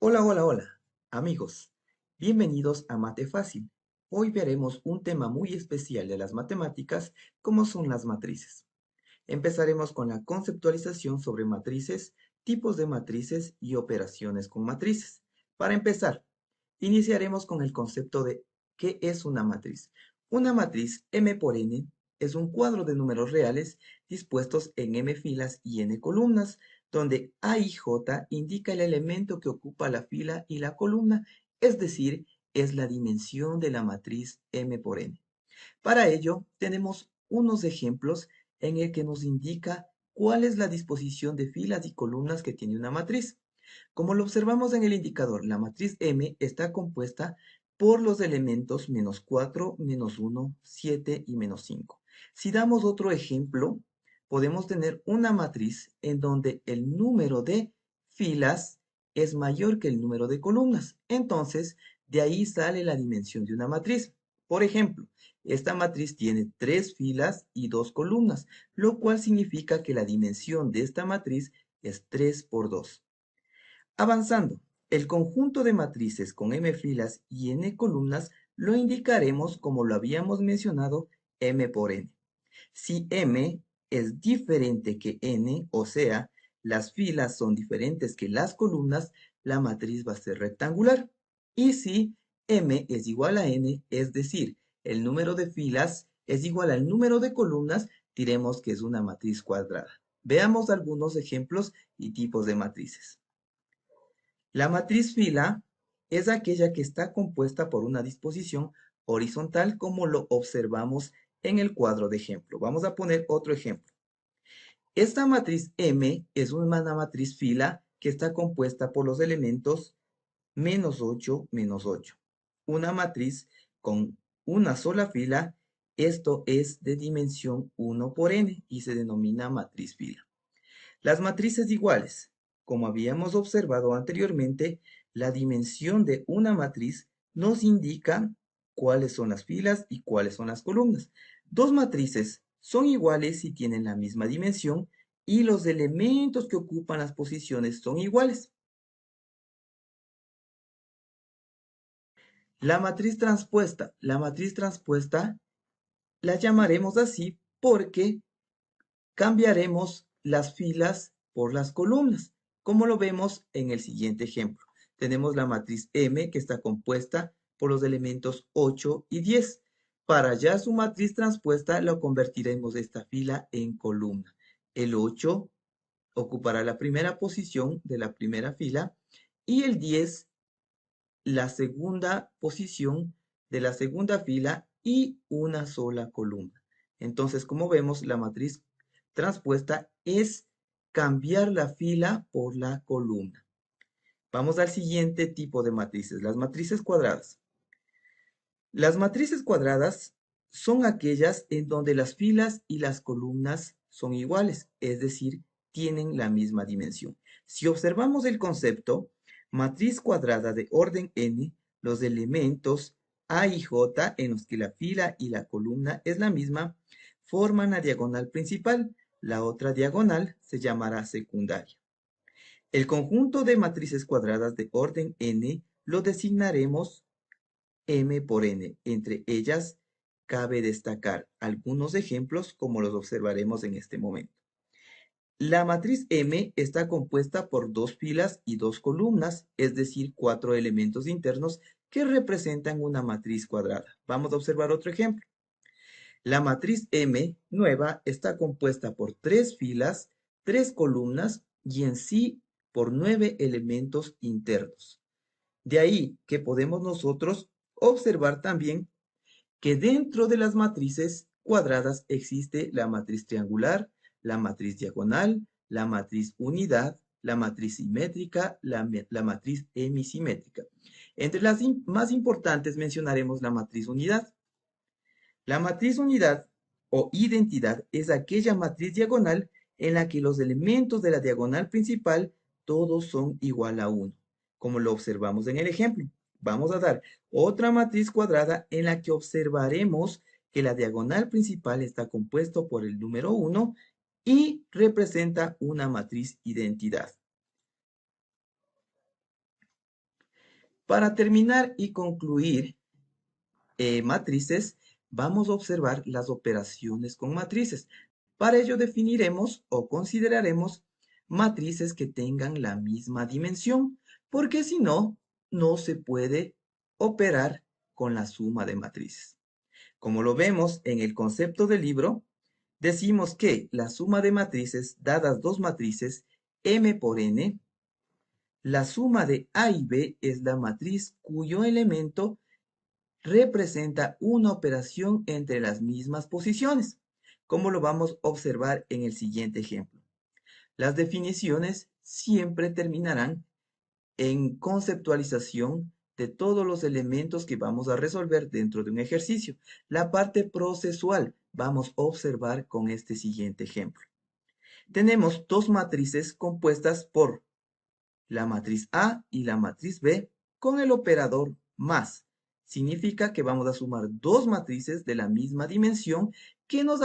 Hola, hola, hola, amigos. Bienvenidos a Mate Fácil. Hoy veremos un tema muy especial de las matemáticas, como son las matrices. Empezaremos con la conceptualización sobre matrices, tipos de matrices y operaciones con matrices. Para empezar, iniciaremos con el concepto de ¿qué es una matriz? Una matriz M por N es un cuadro de números reales dispuestos en M filas y N columnas, donde A y J indica el elemento que ocupa la fila y la columna, es decir, es la dimensión de la matriz M por N. Para ello, tenemos unos ejemplos en el que nos indica cuál es la disposición de filas y columnas que tiene una matriz. Como lo observamos en el indicador, la matriz M está compuesta por los elementos -4, -1, 7 y -5. Si damos otro ejemplo, podemos tener una matriz en donde el número de filas es mayor que el número de columnas. Entonces, de ahí sale la dimensión de una matriz. Por ejemplo, esta matriz tiene 3 filas y 2 columnas, lo cual significa que la dimensión de esta matriz es 3 por 2. Avanzando, el conjunto de matrices con m filas y n columnas lo indicaremos como lo habíamos mencionado, m por n. Si m es diferente que n, o sea, las filas son diferentes que las columnas, la matriz va a ser rectangular. Y si m es igual a n, es decir, el número de filas es igual al número de columnas, diremos que es una matriz cuadrada. Veamos algunos ejemplos y tipos de matrices. La matriz fila es aquella que está compuesta por una disposición horizontal como lo observamos en el cuadro de ejemplo. Vamos a poner otro ejemplo. Esta matriz M es una matriz fila que está compuesta por los elementos -8, -8. Una matriz con una sola fila, esto es de dimensión 1 por n y se denomina matriz fila. Las matrices iguales. Como habíamos observado anteriormente, la dimensión de una matriz nos indica cuáles son las filas y cuáles son las columnas. Dos matrices son iguales si tienen la misma dimensión y los elementos que ocupan las posiciones son iguales. La matriz transpuesta la llamaremos así porque cambiaremos las filas por las columnas, como lo vemos en el siguiente ejemplo. Tenemos la matriz M que está compuesta por los elementos 8 y 10. Para hallar su matriz transpuesta, lo convertiremos esta fila en columna. El 8 ocupará la primera posición de la primera fila y el 10 la segunda posición de la segunda fila y una sola columna. Entonces, como vemos, la matriz transpuesta es cambiar la fila por la columna. Vamos al siguiente tipo de matrices, las matrices cuadradas. Las matrices cuadradas son aquellas en donde las filas y las columnas son iguales, es decir, tienen la misma dimensión. Si observamos el concepto, matriz cuadrada de orden n, los elementos A y J en los que la fila y la columna es la misma, forman la diagonal principal. La otra diagonal se llamará secundaria. El conjunto de matrices cuadradas de orden n lo designaremos M por N. Entre ellas, cabe destacar algunos ejemplos como los observaremos en este momento. La matriz M está compuesta por dos filas y dos columnas, es decir, 4 elementos internos que representan una matriz cuadrada. Vamos a observar otro ejemplo. La matriz M nueva está compuesta por 3 filas, 3 columnas y en sí por 9 elementos internos. De ahí que podemos nosotros observar también que dentro de las matrices cuadradas existe la matriz triangular, la matriz diagonal, la matriz unidad, la matriz simétrica, la matriz hemisimétrica. Entre las más importantes mencionaremos la matriz unidad. La matriz unidad o identidad es aquella matriz diagonal en la que los elementos de la diagonal principal todos son igual a 1, como lo observamos en el ejemplo. Vamos a dar otra matriz cuadrada en la que observaremos que la diagonal principal está compuesto por el número 1 y representa una matriz identidad. Para terminar y concluir matrices, vamos a observar las operaciones con matrices. Para ello definiremos o consideraremos matrices que tengan la misma dimensión, porque si no, no se puede operar con la suma de matrices. Como lo vemos en el concepto del libro, decimos que la suma de matrices, dadas dos matrices, M por N, la suma de A y B es la matriz cuyo elemento representa una operación entre las mismas posiciones, como lo vamos a observar en el siguiente ejemplo. Las definiciones siempre terminarán en conceptualización de todos los elementos que vamos a resolver dentro de un ejercicio. La parte procesual vamos a observar con este siguiente ejemplo. Tenemos dos matrices compuestas por la matriz A y la matriz B con el operador más. Significa que vamos a sumar dos matrices de la misma dimensión que nos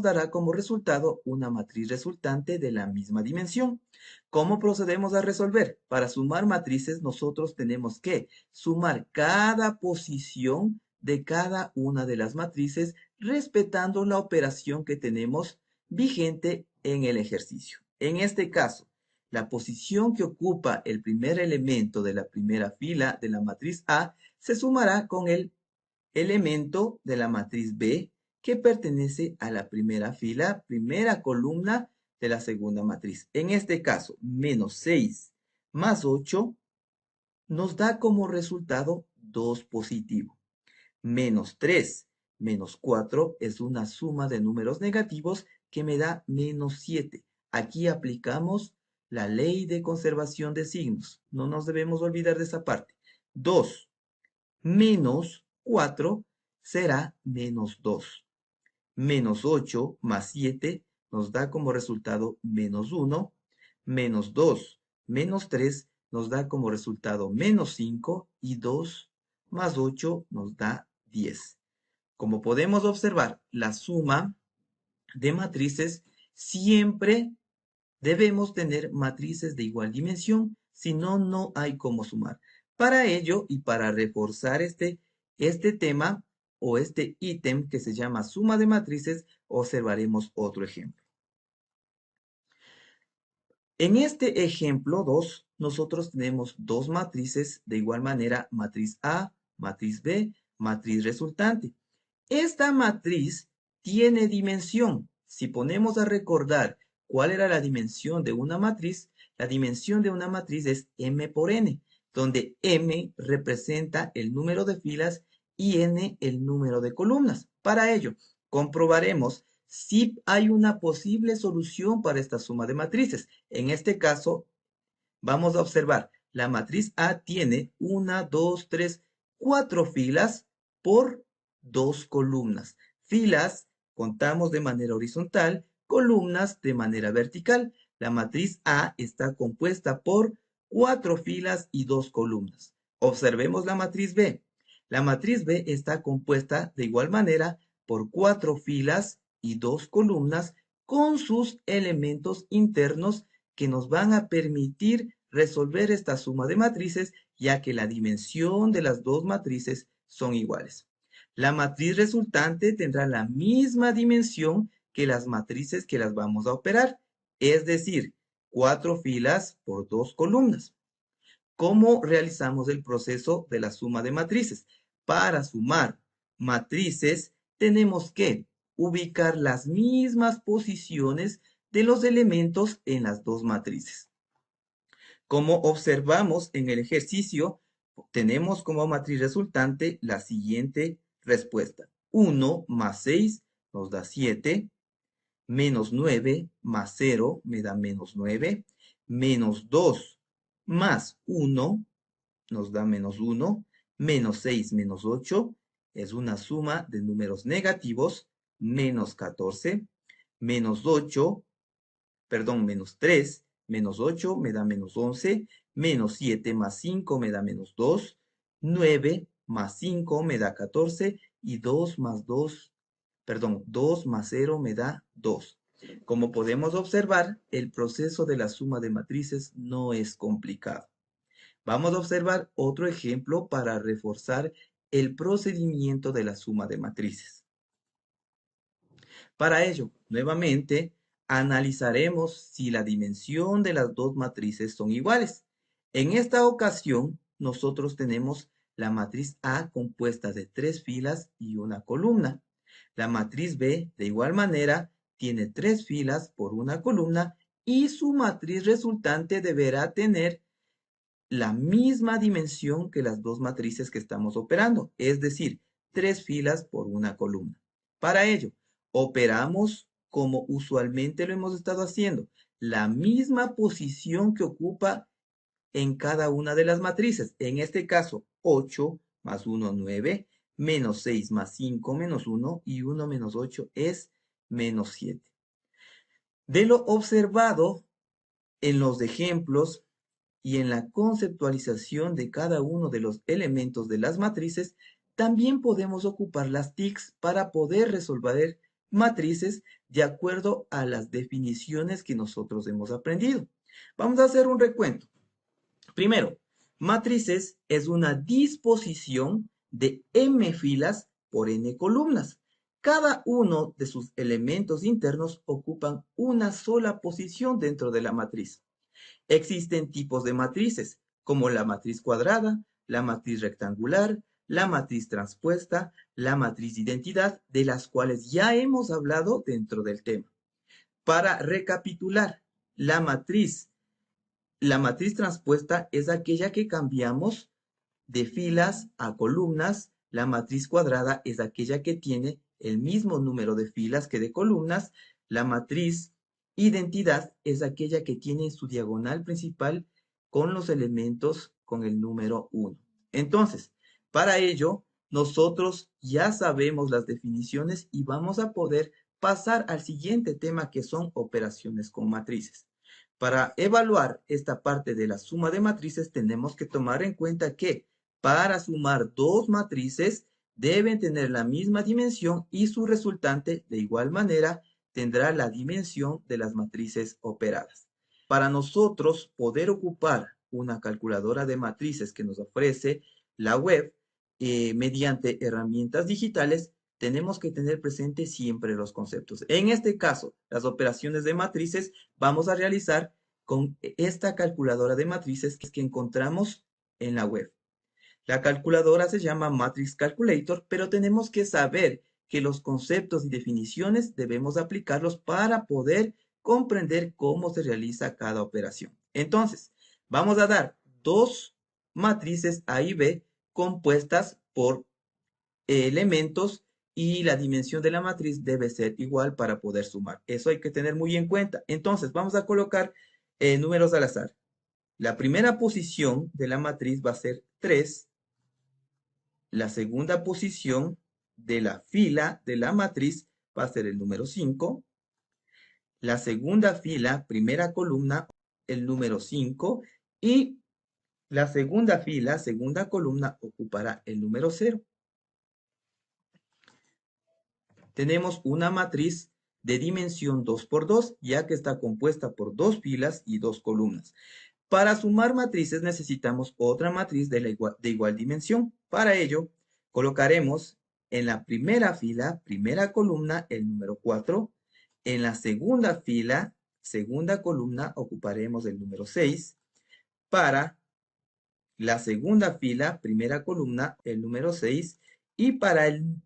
dará como resultado una matriz resultante de la misma dimensión. ¿Cómo procedemos a resolver? Para sumar matrices nosotros tenemos que sumar cada posición de cada una de las matrices respetando la operación que tenemos vigente en el ejercicio. En este caso, la posición que ocupa el primer elemento de la primera fila de la matriz A se sumará con el elemento de la matriz B que pertenece a la primera fila, primera columna de la segunda matriz. En este caso, menos 6 más 8 nos da como resultado 2 positivo. Menos 3 menos 4 es una suma de números negativos que me da menos 7. Aquí aplicamos la ley de conservación de signos. No nos debemos olvidar de esa parte. 2 menos 4 será menos 2. Menos 8 más 7 nos da como resultado menos 1. Menos 2 menos 3 nos da como resultado menos 5. Y 2 más 8 nos da 10. Como podemos observar, la suma de matrices siempre debemos tener matrices de igual dimensión, si no, no hay cómo sumar. Para ello y para reforzar este tema o este ítem que se llama suma de matrices, observaremos otro ejemplo. En este ejemplo 2, nosotros tenemos dos matrices de igual manera, matriz A, matriz B, matriz resultante. Esta matriz tiene dimensión. Si ponemos a recordar cuál era la dimensión de una matriz, la dimensión de una matriz es M por N, donde M representa el número de filas y N el número de columnas. Para ello, comprobaremos si hay una posible solución para esta suma de matrices. En este caso, vamos a observar, la matriz A tiene 1, 2, 3, 4 filas por 2 columnas. Filas contamos de manera horizontal, columnas de manera vertical. La matriz A está compuesta por 4 filas y 2 columnas. Observemos la matriz B. La matriz B está compuesta de igual manera por 4 filas y 2 columnas con sus elementos internos que nos van a permitir resolver esta suma de matrices, ya que la dimensión de las dos matrices son iguales. La matriz resultante tendrá la misma dimensión que las matrices que las vamos a operar, es decir, 4 filas por 2 columnas. ¿Cómo realizamos el proceso de la suma de matrices? Para sumar matrices tenemos que ubicar las mismas posiciones de los elementos en las dos matrices. Como observamos en el ejercicio, tenemos como matriz resultante la siguiente respuesta. 1 más 6 nos da 7, menos 9 más 0 me da menos 9, menos 2 más 1 nos da menos 1, menos 6 menos 8 es una suma de números negativos, menos 14, menos 8, perdón, menos 3, menos 8 me da menos 11, menos 7 más 5 me da menos 2, 9 más 5 me da 14 y 2 más 2, perdón, 2 más 0 me da 2. Como podemos observar, el proceso de la suma de matrices no es complicado. Vamos a observar otro ejemplo para reforzar el procedimiento de la suma de matrices. Para ello, nuevamente, analizaremos si la dimensión de las dos matrices son iguales. En esta ocasión, nosotros tenemos la matriz A compuesta de 3 filas y una columna. La matriz B, de igual manera, tiene 3 filas por una columna y su matriz resultante deberá tener la misma dimensión que las dos matrices que estamos operando, es decir, 3 filas por una columna. Para ello, operamos como usualmente lo hemos estado haciendo, la misma posición que ocupa en cada una de las matrices. En este caso, 8 más 1, 9, menos 6 más 5, menos 1, y 1 menos 8 es menos 7. De lo observado en los ejemplos y en la conceptualización de cada uno de los elementos de las matrices, también podemos ocupar las TICs para poder resolver matrices de acuerdo a las definiciones que nosotros hemos aprendido. Vamos a hacer un recuento. Primero, matrices es una disposición de m filas por n columnas. Cada uno de sus elementos internos ocupan una sola posición dentro de la matriz. Existen tipos de matrices, como la matriz cuadrada, la matriz rectangular, la matriz transpuesta, la matriz de identidad, de las cuales ya hemos hablado dentro del tema. Para recapitular, la matriz transpuesta es aquella que cambiamos de filas a columnas. La matriz cuadrada es aquella que tiene el mismo número de filas que de columnas. La matriz identidad es aquella que tiene su diagonal principal con los elementos con el número 1. Entonces, para ello, nosotros ya sabemos las definiciones y vamos a poder pasar al siguiente tema, que son operaciones con matrices. Para evaluar esta parte de la suma de matrices, tenemos que tomar en cuenta que para sumar dos matrices deben tener la misma dimensión y su resultante de igual manera tendrá la dimensión de las matrices operadas. Para nosotros poder ocupar una calculadora de matrices que nos ofrece la web mediante herramientas digitales, tenemos que tener presente siempre los conceptos. En este caso, las operaciones de matrices vamos a realizar con esta calculadora de matrices que encontramos en la web. La calculadora se llama Matrix Calculator, pero tenemos que saber que los conceptos y definiciones debemos aplicarlos para poder comprender cómo se realiza cada operación. Entonces, vamos a dar dos matrices A y B compuestas por elementos y la dimensión de la matriz debe ser igual para poder sumar. Eso hay que tener muy en cuenta. Entonces, vamos a colocar números al azar. La primera posición de la matriz va a ser 3. La segunda posición de la fila de la matriz va a ser el número 5. La segunda fila, primera columna, el número 5. Y la segunda fila, segunda columna, ocupará el número 0. Tenemos una matriz de dimensión 2 por 2, ya que está compuesta por dos filas y dos columnas. Para sumar matrices necesitamos otra matriz de igual dimensión. Para ello, colocaremos en la primera fila, primera columna, el número 4. En la segunda fila, segunda columna, ocuparemos el número 6. Para la segunda fila, primera columna, el número 6. Y para el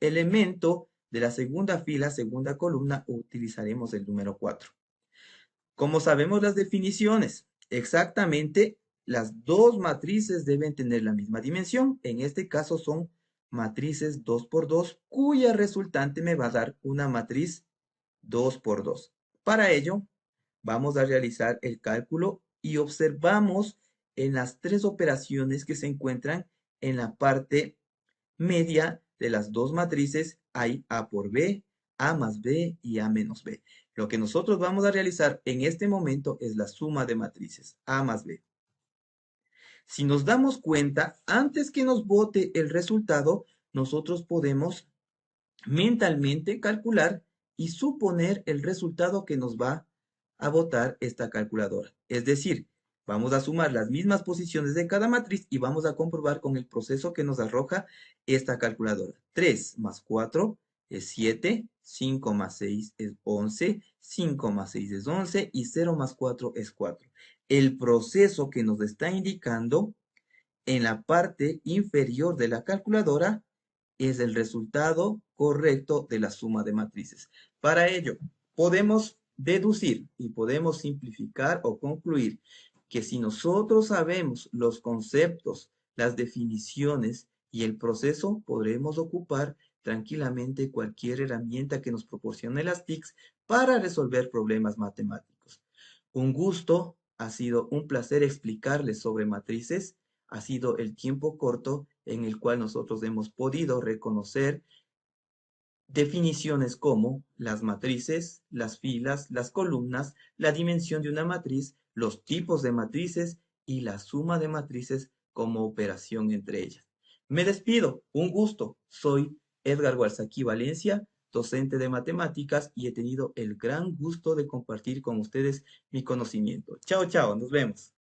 elemento de la segunda fila, segunda columna, utilizaremos el número 4. Como sabemos las definiciones, exactamente las dos matrices deben tener la misma dimensión. En este caso son matrices 2 por 2, cuya resultante me va a dar una matriz 2 por 2. Para ello, vamos a realizar el cálculo y observamos en las tres operaciones que se encuentran en la parte media de las dos matrices hay A por B, A más B y A menos B. Lo que nosotros vamos a realizar en este momento es la suma de matrices, A más B. Si nos damos cuenta, antes que nos bote el resultado, nosotros podemos mentalmente calcular y suponer el resultado que nos va a botar esta calculadora. Es decir, Vamos a sumar las mismas posiciones de cada matriz y vamos a comprobar con el proceso que nos arroja esta calculadora. 3 más 4 es 7, 5 más 6 es 11, 5 más 6 es 11 y 0 más 4 es 4. El proceso que nos está indicando en la parte inferior de la calculadora es el resultado correcto de la suma de matrices. Para ello, podemos deducir y podemos simplificar o concluir que si nosotros sabemos los conceptos, las definiciones y el proceso, podremos ocupar tranquilamente cualquier herramienta que nos proporcione las TICs para resolver problemas matemáticos. Un gusto, ha sido un placer explicarles sobre matrices. Ha sido el tiempo corto en el cual nosotros hemos podido reconocer definiciones como las matrices, las filas, las columnas, la dimensión de una matriz, los tipos de matrices y la suma de matrices como operación entre ellas. Me despido, un gusto. Soy Edgar Gualzaquí Valencia, docente de matemáticas, y he tenido el gran gusto de compartir con ustedes mi conocimiento. Chao, chao, nos vemos.